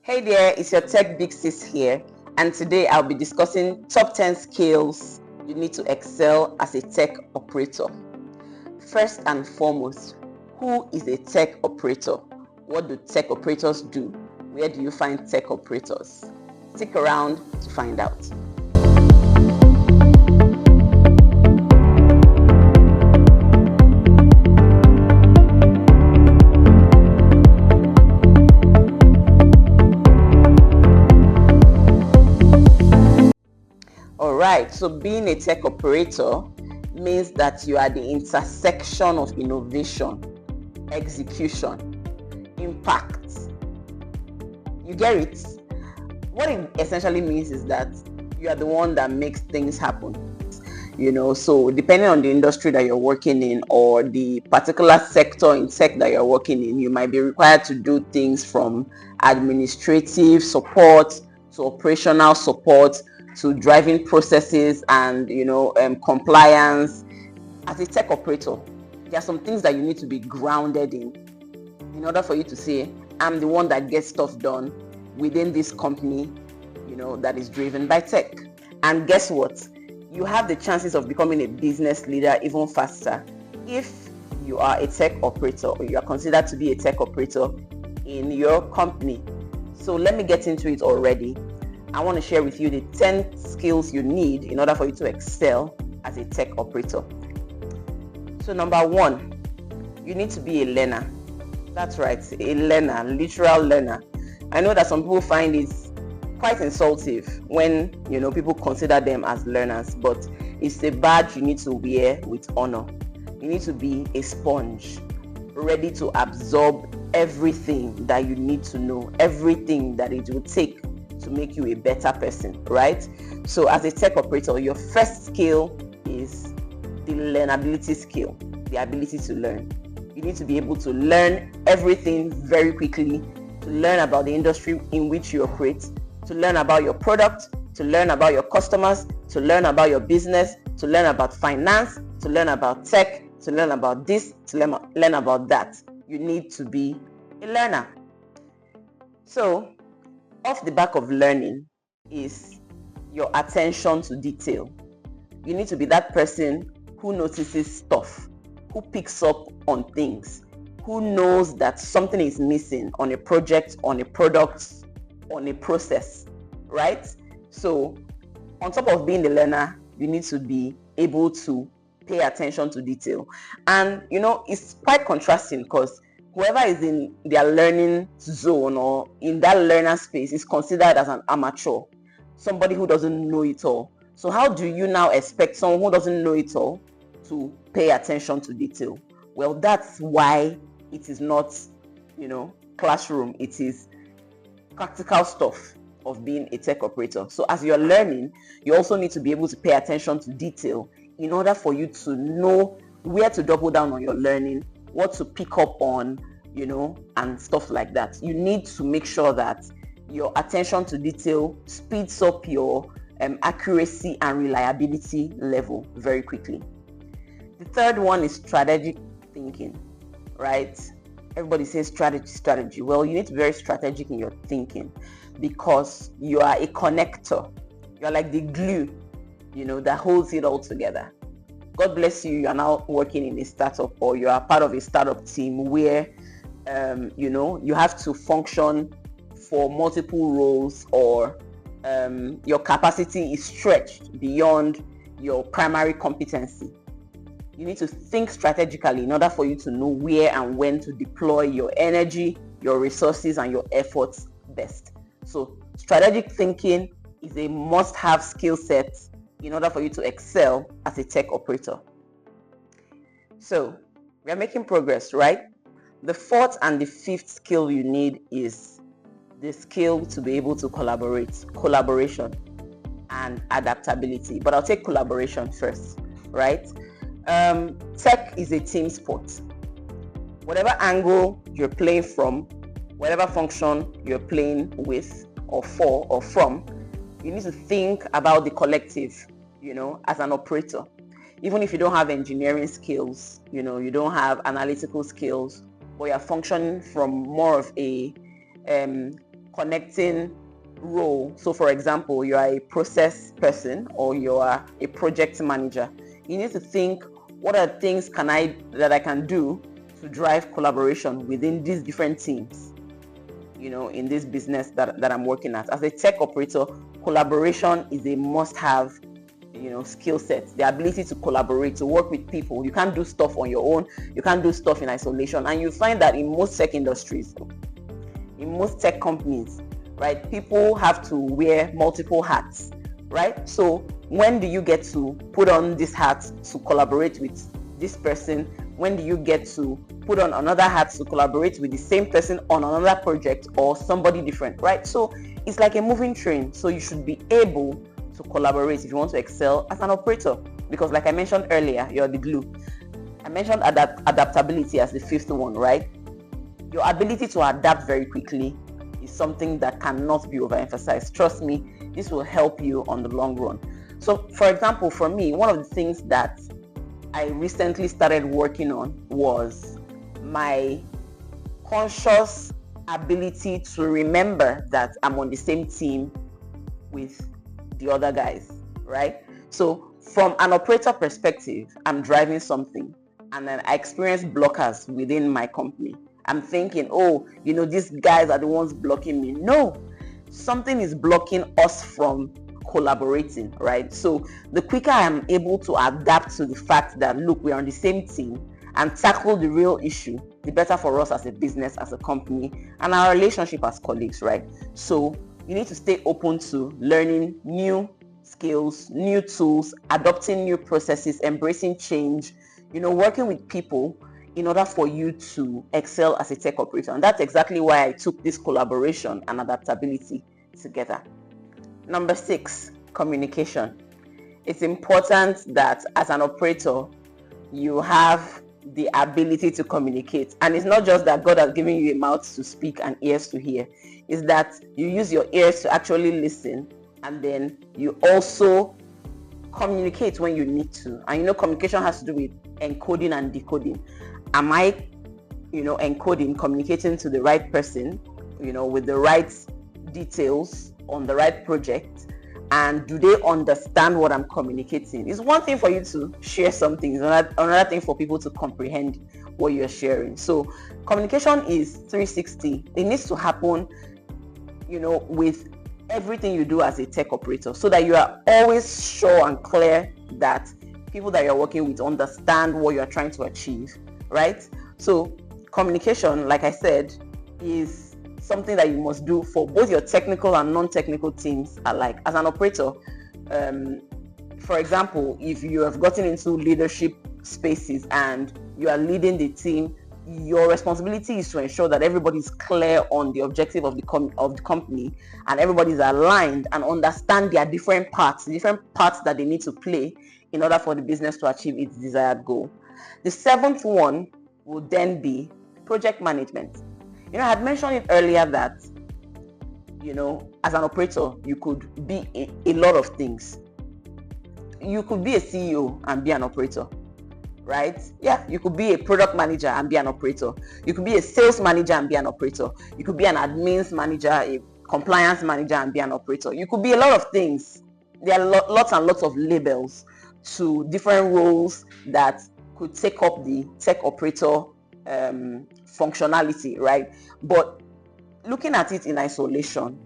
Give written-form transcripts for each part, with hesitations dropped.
Hey there, it's your Tech Big Sis here, and today I'll be discussing top 10 skills you need to excel as a tech operator. First and foremost, who is a tech operator? What do tech operators do? Where do you find tech operators? Stick around to find out. Alright, so being a tech operator means that you are the intersection of innovation, execution, impact. You get it? What it essentially means is that you are the one that makes things happen. So depending on the industry that you're working in or the particular sector in tech that you're working in, you might be required to do things from administrative support to operational support to driving processes and compliance. As a tech operator, there are some things that you need to be grounded in order for you to say, I'm the one that gets stuff done within this company, that is driven by tech. And guess what? You have the chances of becoming a business leader even faster if you are a tech operator or you are considered to be a tech operator in your company. So let me get into it already. I want to share with you the 10 skills you need in order for you to excel as a tech operator. So number 1, you need to be a learner. That's right, a learner, literal learner. I know that some people find it quite insultive when people consider them as learners, but it's a badge you need to wear with honor. You need to be a sponge, ready to absorb everything that you need to know, everything that it will take to make you a better person, right? So as a tech operator, your first skill is the learnability skill, the ability to learn. You need to be able to learn everything very quickly, to learn about the industry in which you operate, to learn about your product, to learn about your customers, to learn about your business, to learn about finance, to learn about tech, to learn about this, to learn about that. You need to be a learner. So off the back of learning is your attention to detail. You need to be that person who notices stuff, who picks up on things, who knows that something is missing on a project, on a product, on a process, right? So on top of being the learner, you need to be able to pay attention to detail. And it's quite contrasting because whoever is in their learning zone or in that learner space is considered as an amateur, somebody who doesn't know it all. So how do you now expect someone who doesn't know it all to pay attention to detail? Well, that's why it is not, classroom. It is practical stuff of being a tech operator. So as you're learning, you also need to be able to pay attention to detail in order for you to know where to double down on your learning, what to pick up on, and stuff like that. You need to make sure that your attention to detail speeds up your accuracy and reliability level very quickly. The third one is strategic thinking, right? Everybody says strategy. Well, you need to be very strategic in your thinking because you are a connector. You're like the glue, that holds it all together. God bless you. You are now working in a startup or you are part of a startup team where, you have to function for multiple roles or your capacity is stretched beyond your primary competency. You need to think strategically in order for you to know where and when to deploy your energy, your resources, and your efforts best. So strategic thinking is a must-have skill set in order for you to excel as a tech operator. So we are making progress, right? The fourth and the fifth skill you need is the skill to be able to collaboration and adaptability. But I'll take collaboration first, right? Tech is a team sport. Whatever angle you're playing from, whatever function you're playing with or for or from, you need to think about the collective, as an operator. Even if you don't have engineering skills, you don't have analytical skills, but you're functioning from more of a connecting role. So for example, you are a process person or you are a project manager. You need to think, what are things that I can do to drive collaboration within these different teams, in this business that I'm working at. As a tech operator, collaboration is a must-have, skill set. The ability to collaborate, to work with people. You can't do stuff on your own. You can't do stuff in isolation. And you find that in most tech industries, in most tech companies, right, people have to wear multiple hats, right? So when do you get to put on this hat to collaborate with this person? When do you get to put on another hat to collaborate with the same person on another project or somebody different, right? So it's like a moving train. So you should be able to collaborate if you want to excel as an operator, because like I mentioned earlier, you're the glue. I mentioned adaptability as the fifth one, right? Your ability to adapt very quickly is something that cannot be overemphasized. Trust me, this will help you on the long run. So for example, for me, one of the things that I recently started working on was my conscious ability to remember that I'm on the same team with the other guys, right? So from an operator perspective, I'm driving something and then I experience blockers within my company. I'm thinking, these guys are the ones blocking me. No, something is blocking us from collaborating, right? So the quicker I'm able to adapt to the fact that, look, we're on the same team and tackle the real issue, the better for us as a business, as a company, and our relationship as colleagues, right? So you need to stay open to learning new skills, new tools, adopting new processes, embracing change, working with people in order for you to excel as a tech operator. And that's exactly why I took this collaboration and adaptability together. Number 6, communication. It's important that as an operator, you have the ability to communicate. And it's not just that God has given you a mouth to speak and ears to hear. It's that you use your ears to actually listen, and then you also communicate when you need to. And communication has to do with encoding and decoding. Am I, encoding, communicating to the right person, with the right details on the right project? And do they understand what I'm communicating? It's one thing for you to share something. It's another thing for people to comprehend what you're sharing. So communication is 360. It needs to happen, with everything you do as a tech operator, so that you are always sure and clear that people that you're working with understand what you're trying to achieve, right? So communication, like I said, is something that you must do for both your technical and non-technical teams alike. As an operator, for example, if you have gotten into leadership spaces and you are leading the team, your responsibility is to ensure that everybody is clear on the objective of the company, and everybody is aligned and understand their different parts that they need to play in order for the business to achieve its desired goal. The 7th one would then be project management. I had mentioned it earlier that, as an operator, you could be a lot of things. You could be a CEO and be an operator, right? Yeah, you could be a product manager and be an operator. You could be a sales manager and be an operator. You could be an admins manager, a compliance manager and be an operator. You could be a lot of things. There are lots and lots of labels to different roles that could take up the tech operator functionality, right? But looking at it in isolation,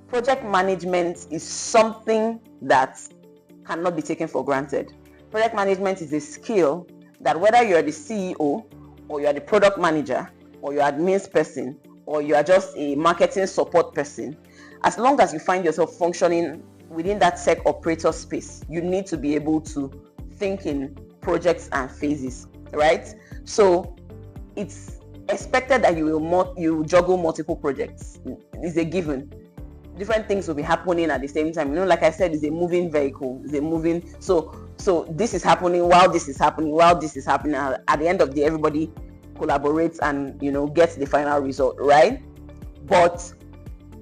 project management is something that cannot be taken for granted. Project management is a skill that, whether you're the CEO or you're the product manager or you're admins person or you are just a marketing support person, as long as you find yourself functioning within that tech operator space, you need to be able to think in projects and phases, right? So it's expected that you juggle multiple projects. It's a given. Different things will be happening at the same time. Like I said, it's a moving vehicle. So this is happening while this is happening. At the end of the day, everybody collaborates and gets the final result, right? But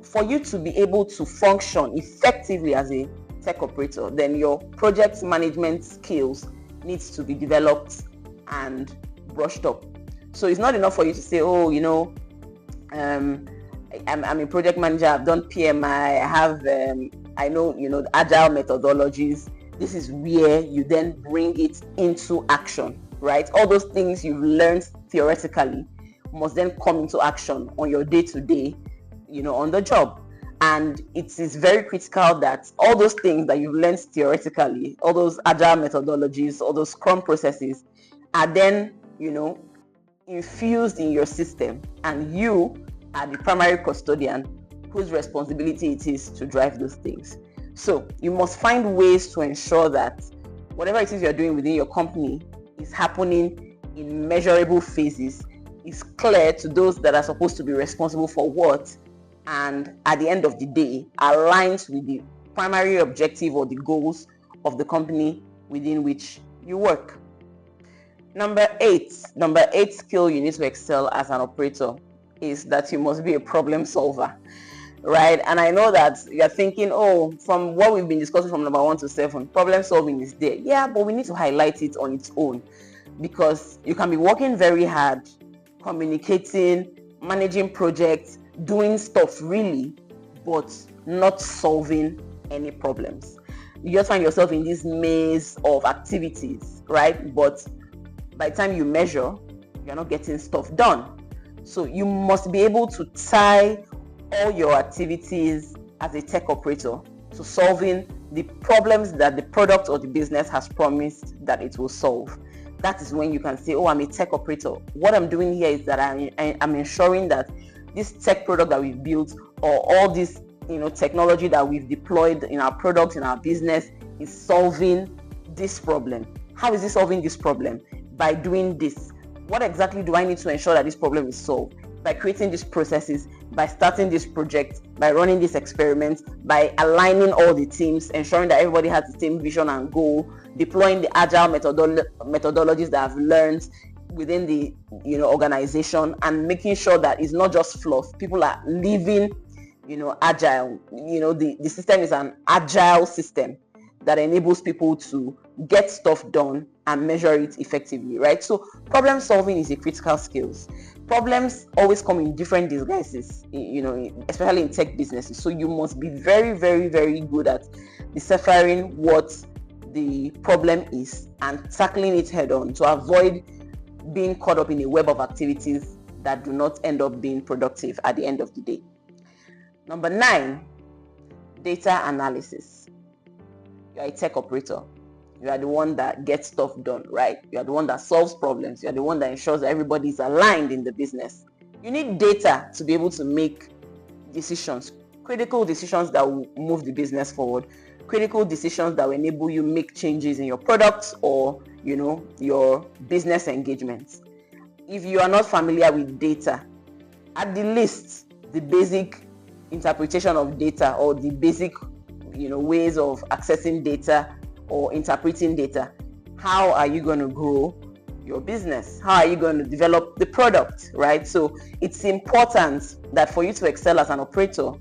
for you to be able to function effectively as a tech operator, then your project management skills needs to be developed and brushed up. So it's not enough for you to say, I'm a project manager. I've done PMI. I have, I know, the agile methodologies. This is where you then bring it into action, right? All those things you've learned theoretically must then come into action on your day-to-day, on the job. And it is very critical that all those things that you've learned theoretically, all those agile methodologies, all those Scrum processes are then, infused in your system, and you are the primary custodian whose responsibility it is to drive those things. So you must find ways to ensure that whatever it is you're doing within your company is happening in measurable phases, is clear to those that are supposed to be responsible for what, and at the end of the day aligns with the primary objective or the goals of the company within which you work. Number eight skill you need to excel as an operator is that you must be a problem solver, right? And I know that you're thinking, oh, from what we've been discussing from number 1 to 7, problem solving is there. Yeah, but we need to highlight it on its own, because you can be working very hard, communicating, managing projects, doing stuff really, but not solving any problems. You just find yourself in this maze of activities, right? But by the time you measure, you're not getting stuff done. So you must be able to tie all your activities as a tech operator to solving the problems that the product or the business has promised that it will solve. That is when you can say, oh, I'm a tech operator. What I'm doing here is that I'm ensuring that this tech product that we've built, or all this technology that we've deployed in our products, in our business, is solving this problem. How is it solving this problem? By doing this. What exactly do I need to ensure that this problem is solved? By creating these processes, by starting this project, by running this experiment, by aligning all the teams, ensuring that everybody has the same vision and goal, deploying the agile methodologies that I've learned within the organization, and making sure that it's not just fluff. People are living agile. The system is an agile system that enables people to get stuff done and measure it effectively, right? So problem solving is a critical skill. Problems always come in different disguises, especially in tech businesses. So you must be very, very, very good at deciphering what the problem is and tackling it head on to avoid being caught up in a web of activities that do not end up being productive at the end of the day. Number 9, data analysis. You are a tech operator. You are the one that gets stuff done, right? You are the one that solves problems. You are the one that ensures that everybody is aligned in the business. You need data to be able to make decisions, critical decisions that will move the business forward, critical decisions that will enable you make changes in your products or, your business engagements. If you are not familiar with data, at the least, the basic interpretation of data, or the basic ways of accessing data or interpreting data, how are you going to grow your business? How are you going to develop the product, right? So it's important that for you to excel as an operator,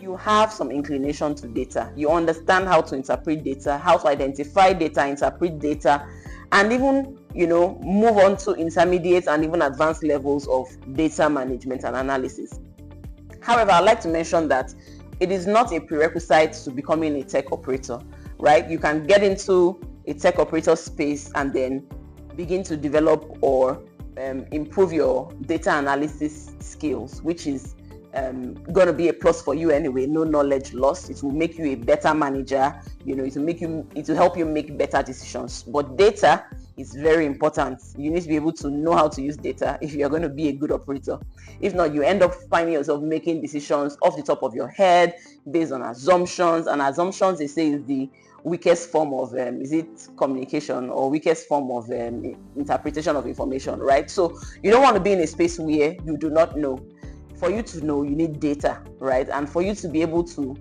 you have some inclination to data. You understand how to interpret data, how to identify data, interpret data, and even move on to intermediate and even advanced levels of data management and analysis. However, I'd like to mention that it is not a prerequisite to becoming a tech operator, right? You can get into a tech operator space and then begin to develop or improve your data analysis skills, which is going to be a plus for you anyway. No knowledge lost. It will make you a better manager. It will help you make better decisions. But data is very important. You need to be able to know how to use data if you're going to be a good operator. If not, you end up finding yourself making decisions off the top of your head based on assumptions. And assumptions, they say, is the weakest form of communication, or weakest form of interpretation of information, right? So you don't want to be in a space where you do not know. For you to know, you need data, right? And for you to be able to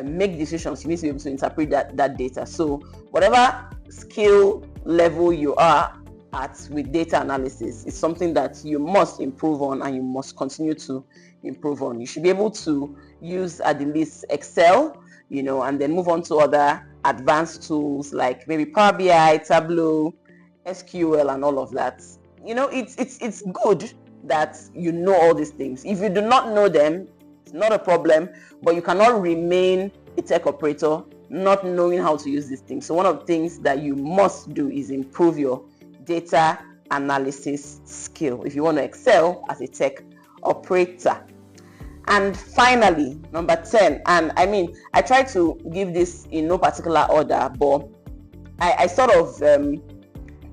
make decisions, you need to be able to interpret that data. So whatever skill level you are at with data analysis is something that you must improve on, and you must continue to improve on. You should be able to use at the least Excel, and then move on to other advanced tools like maybe Power BI, Tableau, SQL, and all of that. It's good that you know all these things. If you do not know them, It's not a problem, but you cannot remain a tech operator not knowing how to use these things. So one of the things that you must do is improve your data analysis skill if you want to excel as a tech operator. And finally, number 10, and I try to give this in no particular order, but I sort of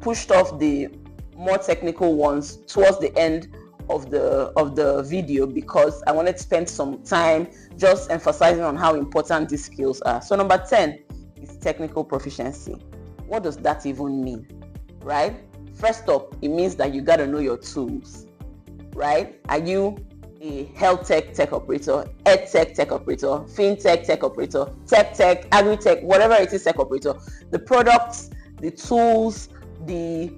pushed off the more technical ones towards the end of the video because I wanted to spend some time just emphasizing on how important these skills are. So number 10 is technical proficiency. What does that even mean, right? First up, it means that you got to know your tools, right? Are you a health tech operator, ed tech operator, fintech tech operator, tech, agri-tech, whatever it is, tech operator? The products, the tools, the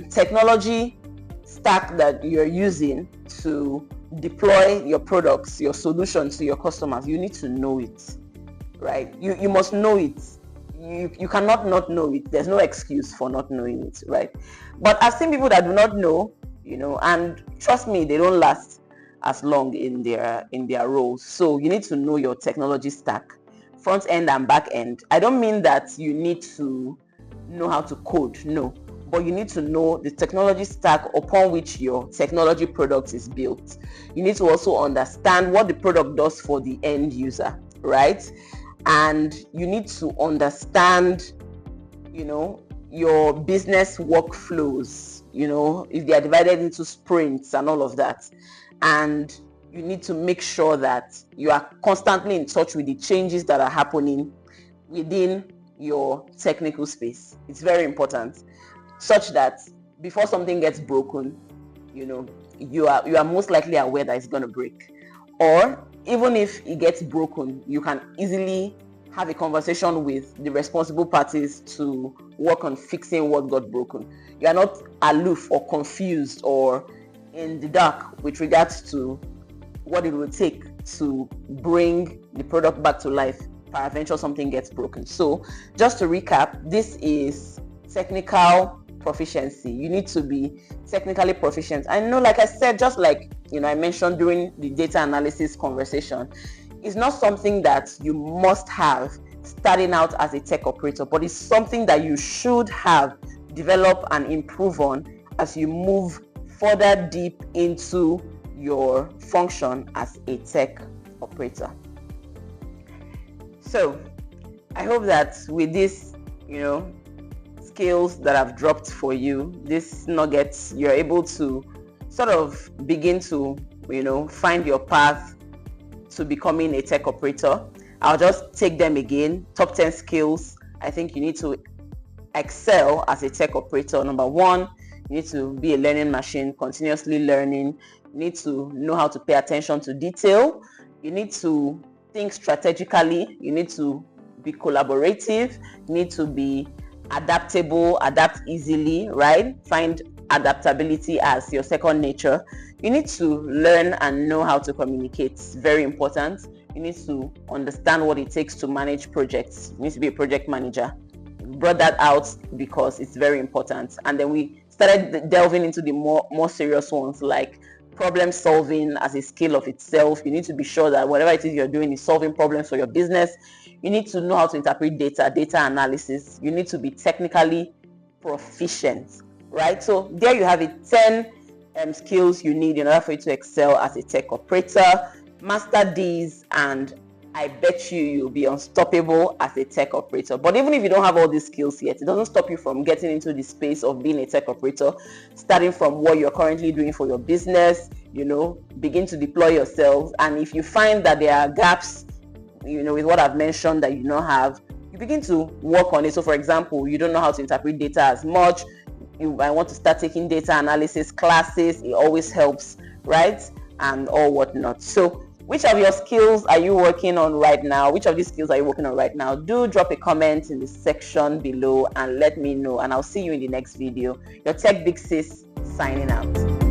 technology stack that you're using to deploy your products, your solutions to your customers, you need to know it, right? You must know it. You cannot not know it. There's no excuse for not knowing it, right? But I've seen people that do not know, and trust me, they don't last as long in their roles. So you need to know your technology stack, front end and back end. I don't mean that you need to know how to code, no, but you need to know the technology stack upon which your technology product is built. You need to also understand what the product does for the end user, right? And you need to understand, your business workflows, if they are divided into sprints and all of that. And you need to make sure that you are constantly in touch with the changes that are happening within your technical space. It's very important, such that before something gets broken, you are most likely aware that it's going to break. Or even if it gets broken, you can easily have a conversation with the responsible parties to work on fixing what got broken. You are not aloof or confused or in the dark with regards to what it will take to bring the product back to life. Peradventure something gets broken. So just to recap, this is technical proficiency. You need to be technically proficient. I know, like I said, just like I mentioned during the data analysis conversation, it's not something that you must have starting out as a tech operator, but it's something that you should have, develop and improve on as you move further deep into your function as a tech operator. So I hope that with this, skills that I've dropped for you, these nuggets, you're able to sort of begin to, find your path to becoming a tech operator. I'll just take them again. Top 10 skills I think you need to excel as a tech operator. Number 1, you need to be a learning machine, continuously learning. You need to know how to pay attention to detail. You need to think strategically. You need to be collaborative. You need to be adaptable, adapt easily, right? Find adaptability as your second nature. You need to learn and know how to communicate. It's very important. You need to understand what it takes to manage projects. You need to be a project manager. Brought that out because it's very important. And then we started delving into the more serious ones, like problem solving as a skill of itself. You need to be sure that whatever it is you're doing is solving problems for your business. You need to know how to interpret data analysis. You need to be technically proficient, right? So there you have it, 10 skills you need in order for you to excel as a tech operator. Master these and I bet you'll be unstoppable as a tech operator. But even if you don't have all these skills yet, it doesn't stop you from getting into the space of being a tech operator, starting from what you're currently doing for your business, begin to deploy yourself. And if you find that there are gaps, with what I've mentioned that you don't have, you begin to work on it. So for example, you don't know how to interpret data as much. I want to start taking data analysis classes. It always helps, right? And all whatnot. So which of your skills are you working on right now? Which of these skills are you working on right now? Do drop a comment in the section below and let me know. And I'll see you in the next video. Your Tech Big Sis signing out.